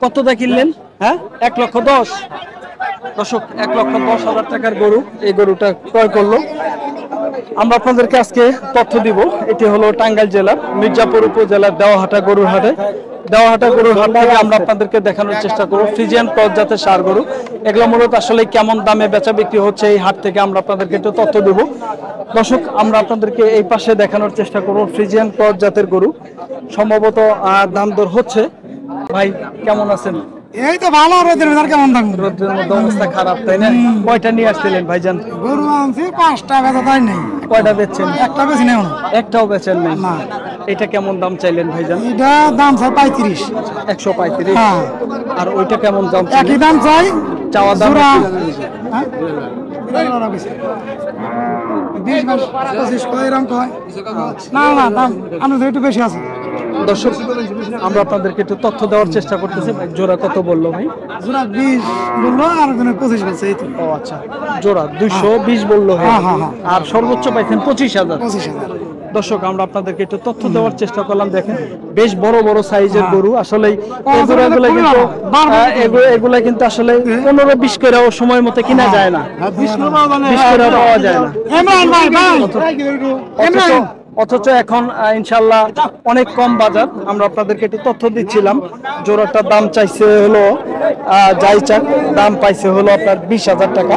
কতটা কিনলেন? হ্যাঁ, 1,10,000। দর্শক, 1,10,000 টাকার গরু, এই গরুটা ক্রয় করলো। আমরা আপনাদেরকে আজকে তথ্য দিব। এটি হলো টাঙ্গাইল জেলার মির্জাপুর উপজেলার দেওয়াহাটা গরুর হাটে। দেওয়াহাটা গরুর হাট থেকে আমরা আপনাদেরকে দেখানোর চেষ্টা করব ফ্রিজিয়ান ক্রস জাতের ষাঁড় গরু। এগুলো মূলত আসলে কেমন দামে বেচা বিক্রি হচ্ছে এই হাট থেকে আমরা আপনাদেরকে একটু তথ্য দেব। দর্শক, আমরা আপনাদেরকে এই পাশে দেখানোর চেষ্টা করব ফ্রিজিয়ান ক্রস জাতের গরু। সম্ভবত দাম দর হচ্ছে। ভাই কেমন আছেন? এই তো ভালো। রোদের ভেতর কেমন দাম? রোদের মধ্যে অবস্থা খারাপ, তাই না? কয়টা নিয়ে আসছিলেন ভাইজান? গরু আনছি 5টা, বেচা তাই নেই। কয়টা বেচছেন? একটা বেশি নেই না। একটাও বেচেন নাই? না। এটা কেমন দাম চাইলেন ভাইজান? এটা দাম চাই 35। 135। হ্যাঁ। আর ওইটা কেমন দাম? একই দাম চাই। চাওয়া দাম? হ্যাঁ? 20-25 কয় এরকম কয়? না না, দাম আমাদের একটু বেশি আছে। দর্শক, আমরা আপনাদেরকে একটু তথ্য দেওয়ার চেষ্টা করতেছি। জোড়া কত বললো ভাই? জোড়া 20 বললো, আর 25 বলছে। এই তো। ও আচ্ছা, জোড়া 220 বললো। হ্যাঁ হ্যাঁ হ্যাঁ। আর সর্বোচ্চ পাইছেন 25,000। 25,000। দর্শক, আমরা আপনাদেরকে একটু তথ্য দেওয়ার চেষ্টা করলাম। দেখেন, বেশ বড় বড় সাইজের গরু। আসলে এগুলা কিন্তু আসলে 15-20 করেও সময় মতো কিনা যায় না, 20 করে পাওয়া যায় না। অথচ এখন ইনশাল্লাহ অনেক কম বাজার। আমরা আপনাদেরকে একটু তথ্য দিচ্ছিলাম। জোড়াটার দাম চাইছে হলো যাই চাক, দাম পাইছে হলো আপনার 20,000 টাকা।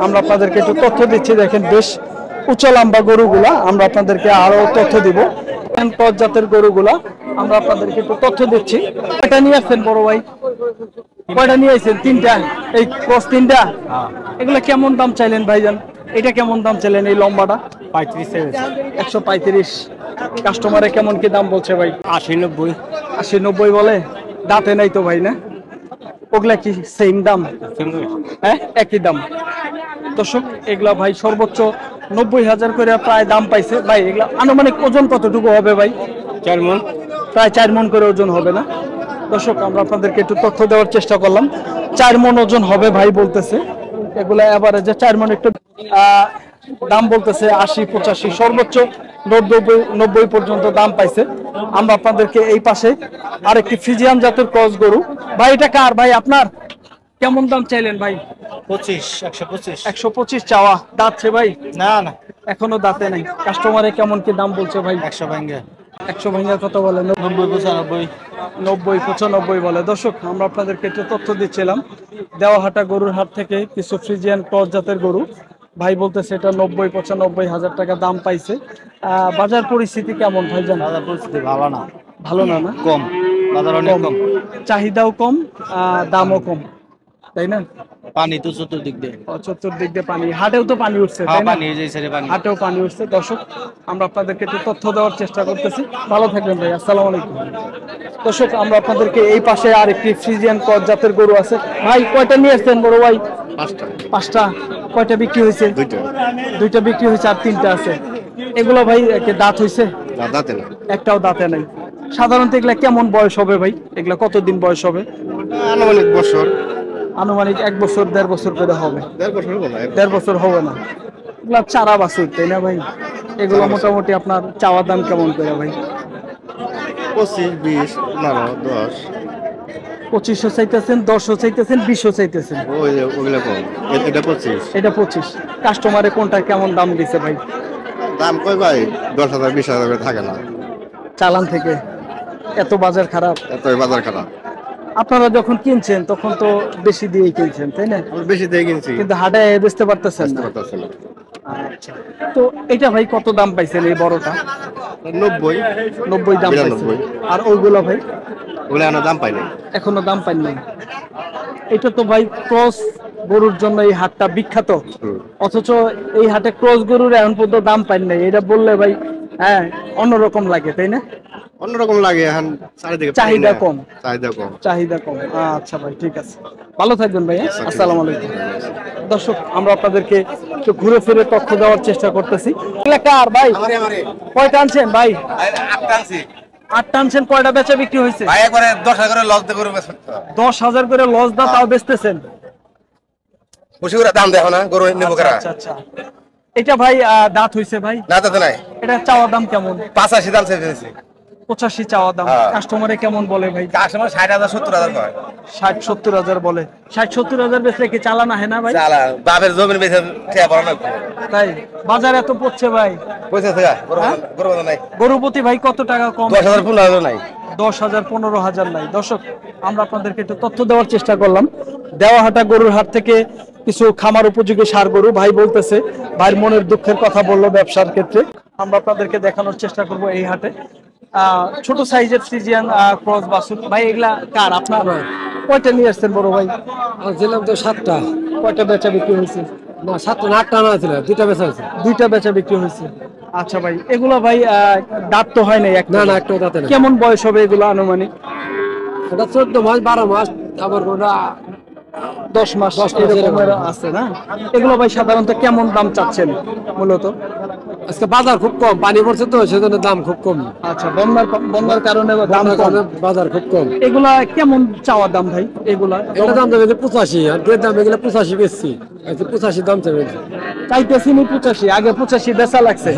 আমরা আপনাদেরকে একটু তথ্য দিচ্ছি। দেখেন, বেশ উচ্চ লম্বা গরুগুলা। আমরা আপনাদেরকে আরো তথ্য দিব জাতের গরুগুলা। আমরা আপনাদেরকে একটু তথ্য দিচ্ছি। কয়টা নিয়ে আসছেন বড় ভাই? কয়টা নিয়ে আসছেন? 3টা। এই ক্রস 3টা। এগুলা কেমন দাম চাইলেন ভাইজান? এটা কেমন দাম চাইলেন এই লম্বাটা? 135। কাস্টমারে কেমন কি দাম বলছে ভাই? 80-90। 80-90 বলে? দাঁতে নাই তো ভাই, না? ওগুলা কি সেম দাম? হ্যাঁ, একই দাম। দর্শক, এগুলা ভাই সর্বোচ্চ 90,000 করে প্রায় দাম পাইছে ভাই। এগুলা আনুমানিক ওজন কতটুকু হবে ভাই? 4 মণ। প্রায় 4 মণ করে ওজন হবে, না? দর্শক, আমরা আপনাদেরকে একটু তথ্য দেওয়ার চেষ্টা করলাম। 4 মণ ওজন হবে ভাই বলতেছে। এগুলা এভারেজে 4 মণ। একটু দাম বলতেছে 80-85, সর্বোচ্চ 90 পর্যন্ত দাম পাইছে। আমরা আপনাদেরকে এই পাশে আরেকটি ফ্রিজিয়ান জাতের ক্রস গরু। ভাই এটা কার ভাই? আপনার? কেমন দাম চাইলেন ভাই? 125 চাওয়া। দাঁতছে ভাই? না না, এখনো দাঁতে নাই। কাস্টমারে কেমন কি দাম বলছে ভাই? 100 ভাঙ্গা। 100 ভাঙা কত বলে? 90-95 বলে। দর্শক, আমরা আপনাদেরকে একটু তথ্য দিচ্ছিলাম দেওয়াহাটা গরুর হাট থেকে কিছু ফ্রিজিয়ান ক্রস জাতের গরু। ভাই বলতেছে এটা 90-95,000 টাকা দাম পাইছে। বাজার পরিস্থিতি কেমন ভাই জান? বাজার পরিস্থিতি ভালো না। ভালো না? না, কম। বাজার অনেক কম। চাহিদাও কম, দামও কম, তাই না? পানি তো চতুর্দিক দিয়ে। চতুর্দিক দিয়ে পানি। হাটেও তো পানি উঠছে, তাই না? পানি এই যে ছেড়ে পানি। হাটেও পানি উঠছে। দর্শক, আমরা আপনাদেরকে একটু তথ্য দেওয়ার চেষ্টা করতেছি। ভালো থাকবেন ভাই। আসসালামু আলাইকুম। দর্শক, আমরা আপনাদেরকে এই পাশে আরেকটি ফ্রিজিয়ান ক্রস জাতের গরু আছে। ভাই কয়টা নিয়ে আসছেন বড় ভাই? 5টা। কয়টা বিক্রি হয়েছে? 2টা বিক্রি হয়েছে, আর 3টা আছে। এগুলো ভাই দাঁত হয়েছে? দাঁতে না, একটাও দাঁতে নাই। সাধারণত এগুলা কেমন বয়স হবে ভাই? এগুলা কতদিন বয়স হবে? আনুমানিক বছর, আনুমানিক 1 বছর 1.5 বছর করে হবে। 1.5 বছর হবে না। 1.5 বছর হবে না। এগুলা চারা বাছুর, তাই না ভাই? এগুলো মোটামুটি আপনার চাওয়া দাম কেমন করে ভাই? 25, 20, 15, 10। 2500 চাইতেছেন, 1000 চাইতেছেন, 2000 চাইতেছেন। ওগুলো কম। এটা 25। এটা 25। কাস্টমারে কোনটা কেমন দাম দিছে ভাই? দাম কই ভাই? 10,000, 20,000 করে থাকে না। চালান থেকে এত বাজার খারাপ। এত বাজার খারাপ। আপনারা যখন কিনছেন তখন তো বেশি দিয়ে কিনছেন, তাই না? আমরা বেশি দিয়ে কিনছি, কিন্তু হাটে বেচতে পারতেছেন না। আচ্ছা, তো এটা ভাই কত দাম পাইছেন এই বড়টা? 90 দাম পাইছেন। 92। আর ওইগুলো ভাই? ওগুলো এখনো দাম পাই নাই। এখনো দাম পাই নাই। এটা তো ভাই ক্রস গরুর জন্য এই হাটটা বিখ্যাত। অথচ এই হাটে ক্রস গরুর এখন পর্যন্ত দাম পাই নাই। এটা বললে ভাই হ্যাঁ অন্যরকম লাগে, তাই না? অন্যরকম লাগে। এখন চারিদিকে চাহিদা কম। চাহিদা কম। আচ্ছা ভাই, ঠিক আছে। ভালো থাকবেন ভাই। আসসালামু আলাইকুম। দর্শক, আমরা আপনাদেরকে একটু ঘুরে ফিরে তথ্য দেওয়ার চেষ্টা করতেছি। কার ভাই? কয়টা আনছেন ভাই? 8টা আনছেন। কয়টা বেচা বিক্রি হয়েছে? 10,000 করে লস দিয়ে 10,000 করে লস দা, তাও বেচতেছেন? দাম দেখো না গরু নেবো করা। আচ্ছা আচ্ছা। এটা ভাই দাঁত হইছে ভাই? না দাঁত নাই। এটা চাওয়া দাম কেমন? 85 দাম চাইছে। 85 চাওয়া দাম। হ্যাঁ। কাস্টমারে কেমন বলে ভাই? কাস্টমার 60,000 70,000 কয় 60-70 হাজার বলে। 60-70 হাজার বেচলে কি চালান আহে না ভাই? চালা বাপের জমির বেচে টিয়া পড়া না তাই বাজার এত পড়ছে ভাই। পয়সা থেকে গরু নাই গরু প্রতি ভাই কত টাকা কম? 10,000 15,000 নাই 10,000-15,000 নাই। দর্শক আমরা আপনাদেরকে একটু তথ্য দেওয়ার চেষ্টা করলাম। দেওয়াহাটা গরুর হাট থেকে কিছু খামার উপযোগী ষাঁড় গরু ভাই বলতেছে, ভাইয়ের মনের দুঃখের কথা বললো ব্যবসার ক্ষেত্রে। আমরা আপনাদেরকে দেখানোর চেষ্টা করব এই হাটে ছোট সাইজের ফ্রিজিয়ান ক্রস বাছুর। ভাই এগুলা কার আপনার? কয়টা নিয়ে আসছেন বড় ভাই? ছিলাম তো 7টা, কয়টা বেচা বিক্রি হয়েছে? না 7টা না 8টা না ছিল, 2টা বেচা হয়েছে। 2টা বেচা বিক্রি হয়েছে। আচ্ছা ভাই এগুলা ভাই দাঁত তো হয় নাই একটা? না না একটা দাঁতে না। কেমন বয়স হবে এগুলো আনুমানিক? এটা 14 মাস 12 মাস, আবার ওটা 10 মাস 10 মাস এরকমের আছে না? এগুলো ভাই সাধারণত কেমন দাম চাচ্ছেন মূলত? আজকে বাজার খুব কম, পানি পড়ছে তো সেজন্য দাম খুব কম। আচ্ছা বন্যার কারণে দাম দামের কম। কারণে বাজার খুব কম। এগুলা কেমন চাওয়া দাম ভাই? এগুলা এটা দাম দেবে 85, আর দুয়ের দাম এগুলো 85 বেশি, 85 দাম চাইবে। চাইতেছি 85, আগে 85 বেচা লাগছে।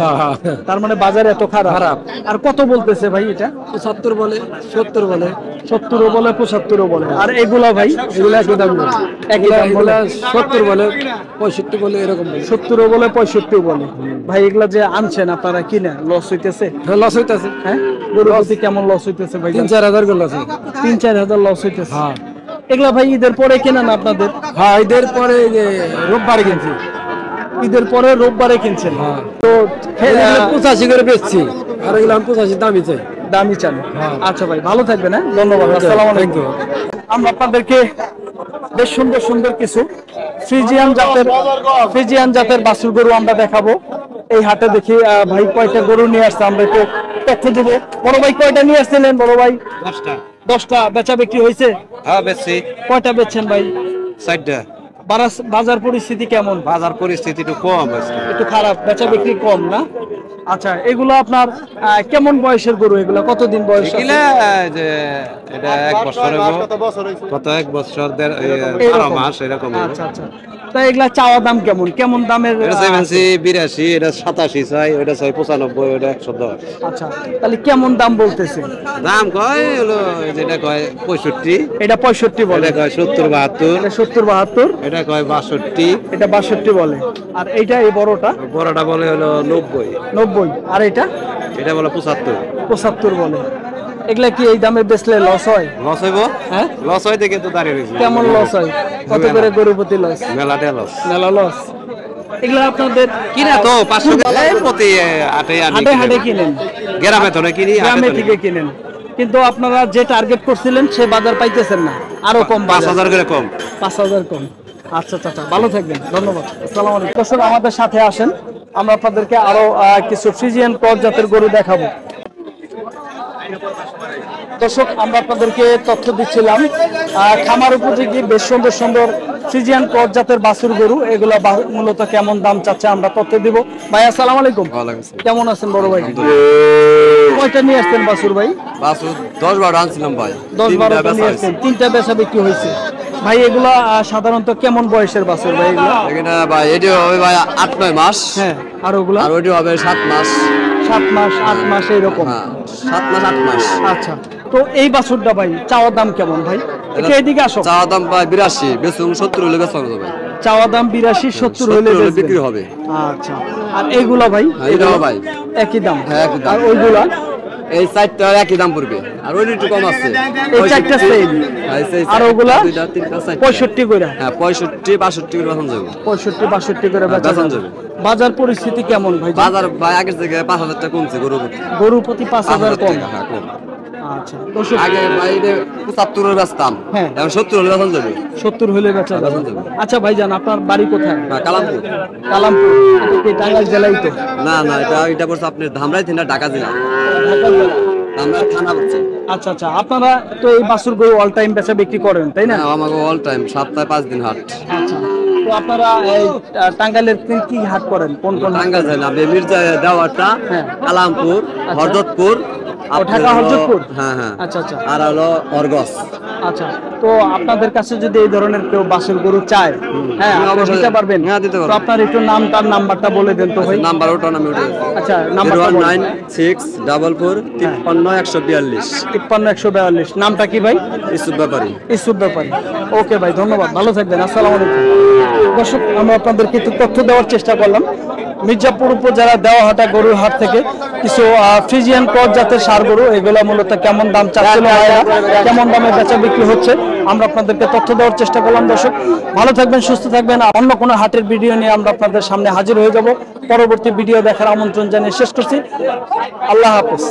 তার মানে বাজার এত খারাপ। আর কত বলতেছে ভাই এটা? 75 বলে, 70 বলে, 70 বলে, 75 বলে। আর এগুলা ভাই এগুলো একই দাম বলে। একই দাম বলে। 70 বলে, 65 বলে, এরকম বলে। 70 বলে, 65 বলে। ভাই এগুলা যে আনছেন আপনারা কিনা লস হইতেছে? হ্যাঁ লস হইতাছে। হ্যাঁ গরু প্রতি কেমন লস হইতেছে ভাই? 3-4 হাজার করে লস হইতাছে। 3-4 হাজার লস হইতেছে। হ্যাঁ এগুলা ভাই ঈদের পরে কেনেন আপনাদের? হ্যাঁ ঈদের পরে এই যে রোববারে কিনছি। ঈদের পরে রোববারে কিনছেন? হ্যাঁ। তো 85 করে বেচছি, আর এগুলো আমি 85 দামই চাই। দামি চান? হ্যাঁ। আচ্ছা ভাই ভালো থাকবেন। হ্যাঁ ধন্যবাদ। আসসালামু আলাইকুম। আমরা আপনাদেরকে বেশ সুন্দর সুন্দর কিছু ফ্রিজিয়ান জাতের বাছুর গরু আমরা দেখাবো এই হাটে। দেখি ভাই কয়টা গরু নিয়ে আসছে, আমরা একটু তথ্য দেবো। বড় ভাই কয়টা নিয়ে আসছিলেন বড় ভাই? 10টা বেচা বিক্রি হয়েছে? হ্যাঁ বেশি কয়টা বেচছেন ভাই? 60টা। বাজার পরিস্থিতি কেমন? বাজার পরিস্থিতি একটু কম আছে, একটু খারাপ, বেচা বিক্রি কম না? আচ্ছা এগুলো আপনার কেমন বয়সের গরু? এগুলো কতদিন বয়স? এগুলা যে এটা 1 বছর হইব, কত 1 বছর 12 মাস এরকম। আচ্ছা আচ্ছা। তা এগুলা চাওয়া দাম কেমন? কেমন দামের? এটা 82, এটা 87 চাই, ওটা চাই 95, ওটা 110। আচ্ছা তাহলে কেমন দাম বলতেছে? দাম কয় হলো যেটা কয় 65, এটা 65 বলে। এটা কয় 70 72, এটা 70-72, এটা কয় 62, এটা 62 বলে। আর এইটা এই বড়টা বড়টা বলে হলো 90, 90, আর এটা এটা বলে 75। 75 বলে। এগুলা কি এই দামে বেচলে লস হয়? লস হইব? হ্যাঁ লস হয় দেখে তো দাঁড়িয়ে রয়েছে। কেমন লস হয়? কত করে গরু প্রতি লস? মেলাতে লস। মেলা লস। এগুলা আপনাদের কিনা তো 500 প্রতি হাটে হাটে হাটে কিনেন? গ্রামে তো না কিনি, গ্রামে থেকে কিনেন, কিন্তু আপনারা যে টার্গেট করছিলেন সে বাজার পাইতেছেন না, আরো কম। 5000 করে কম। 5000 কম। আচ্ছা চাচা ভালো থাকবেন, ধন্যবাদ। আসসালামু আলাইকুম। দর্শক আমাদের সাথে আসেন, আমরা আপনাদেরকে আরো কিছু ফ্রিজিয়ান ক্রস জাতের গরু দেখাবো। দর্শক আমরা আপনাদেরকে তথ্য দিচ্ছিলাম খামার উপযোগী বেশ সুন্দর সুন্দর ফ্রিজিয়ান ক্রস জাতের বাছুর গরু। এগুলা মূলত কেমন দাম চাচ্ছে আমরা তথ্য দিব। ভাই আসসালামু আলাইকুম। কেমন আছেন বড় ভাই? কয়টা নিয়ে আসছেন বাছুর ভাই? বাছুর 10-12 আনছিলাম ভাই। 10-12টা নিয়ে আসছেন, 3টা বেচা বিক্রি হয়েছে। ভাই এগুলা সাধারণত কেমন বয়সের বাছুর ভাই এগুলা? এখানে ভাই এটি হবে ভাই 8-9 মাস। হ্যাঁ আর ওগুলা? আর ওইটি হবে 7 মাস। 7 মাস 8 মাস এরকম। 7 মাস 8 মাস। আচ্ছা তো এই বাছুরটা ভাই চাওয়া দাম কেমন ভাই? এটা এদিকে আসো। চাওয়া দাম ভাই 82, বেচুন 70 হলে বেচা হবে ভাই। চাওয়া দাম 82-70 হলে বিক্রি হবে। আচ্ছা আর এইগুলা ভাই? এটাও ভাই একই দাম। হ্যাঁ একই দাম। আর ওইগুলা? এই 4টা একই দাম পড়বে, আর ওই একটু কম আছে। এই 4টা সেম। আর ওগুলা 65 করে? হ্যাঁ 65-62 করে বেচা যাবে। 65-62 করে বেচা বেচা যাবে। যাবে। বাজার পরিস্থিতি কেমন ভাই? বাজার ভাই আগের থেকে 5000 টাকা কমছে গরু প্রতি। গরু প্রতি 5000 কম। হ্যাঁ কম। আচ্ছা দর্শক আগে ভাই 75 এর বেচতাম, হ্যাঁ এখন 70 হলে বেচা যাবে। 70 হলে বেচা যাবে। আচ্ছা ভাইজান আপনার বাড়ি কোথায়? কালামপুর। কালামপুর। এটা কি টাঙ্গাইল জেলায় তো? না না এটা পড়ছে আপনার ধামরাই থেকে ঢাকা জেলা। ঢাকা জেলা। আমরা থানা বলছি। আচ্ছা আচ্ছা আপনারা তো এই বাছুর গরু অল টাইম বেচা বিক্রি করেন তাই না? হ্যাঁ আমাকে অল টাইম, সপ্তাহে 5 দিন হাট। আচ্ছা তো আপনারা এই টাঙ্গাইলের কি হাট করেন? কোন কোন? টাঙ্গাইল যায় না, মির্জা দেওয়াটা, হ্যাঁ। কালামপুর, হরদতপুর, ও ঢাকা হরজতপুর। হ্যাঁ হ্যাঁ। আচ্ছা আচ্ছা আর হলো অর্গস। আচ্ছা, তো আপনাদের কাছে যদি এই ধরনের কেউ বাছুর গরু চায়, হ্যাঁ হ্যাঁ, আপনি অবশ্যই। দিতে পারবেন? হ্যাঁ, দিতে পারবো। তো আপনার একটু নামটার নাম্বারটা বলে দেন তো ভাই। নাম্বার ওটা আমি উঠে আচ্ছা, নাম্বারটা বলেন। 09644 53 142। নামটা কি ভাই? ইসুফ ব্যাপারী। ইসুফ ব্যাপারী। ওকে ভাই, ধন্যবাদ, ভালো থাকবেন, আসসালামু আলাইকুম। দর্শক, আমরা আপনাদের কিছু তথ্য দেওয়ার চেষ্টা করলাম। মির্জাপুর উপজেলা দেওয়াহাটা গরুর হাট থেকে কিছু ফ্রিজিয়ান ক্রস জাতের ষাঁড় গরু, এগুলো মূলত কেমন দাম চাচ্ছিল ভাইরা, কেমন দামে বেচা বিক্রি হচ্ছে, আমরা আপনাদেরকে তথ্য দেওয়ার চেষ্টা করলাম। দর্শক ভালো থাকবেন, সুস্থ থাকবেন। আর অন্য কোনো হাটের ভিডিও নিয়ে আমরা আপনাদের সামনে হাজির হয়ে যাব। পরবর্তী ভিডিও দেখার আমন্ত্রণ জানিয়ে শেষ করছি। আল্লাহ হাফেজ।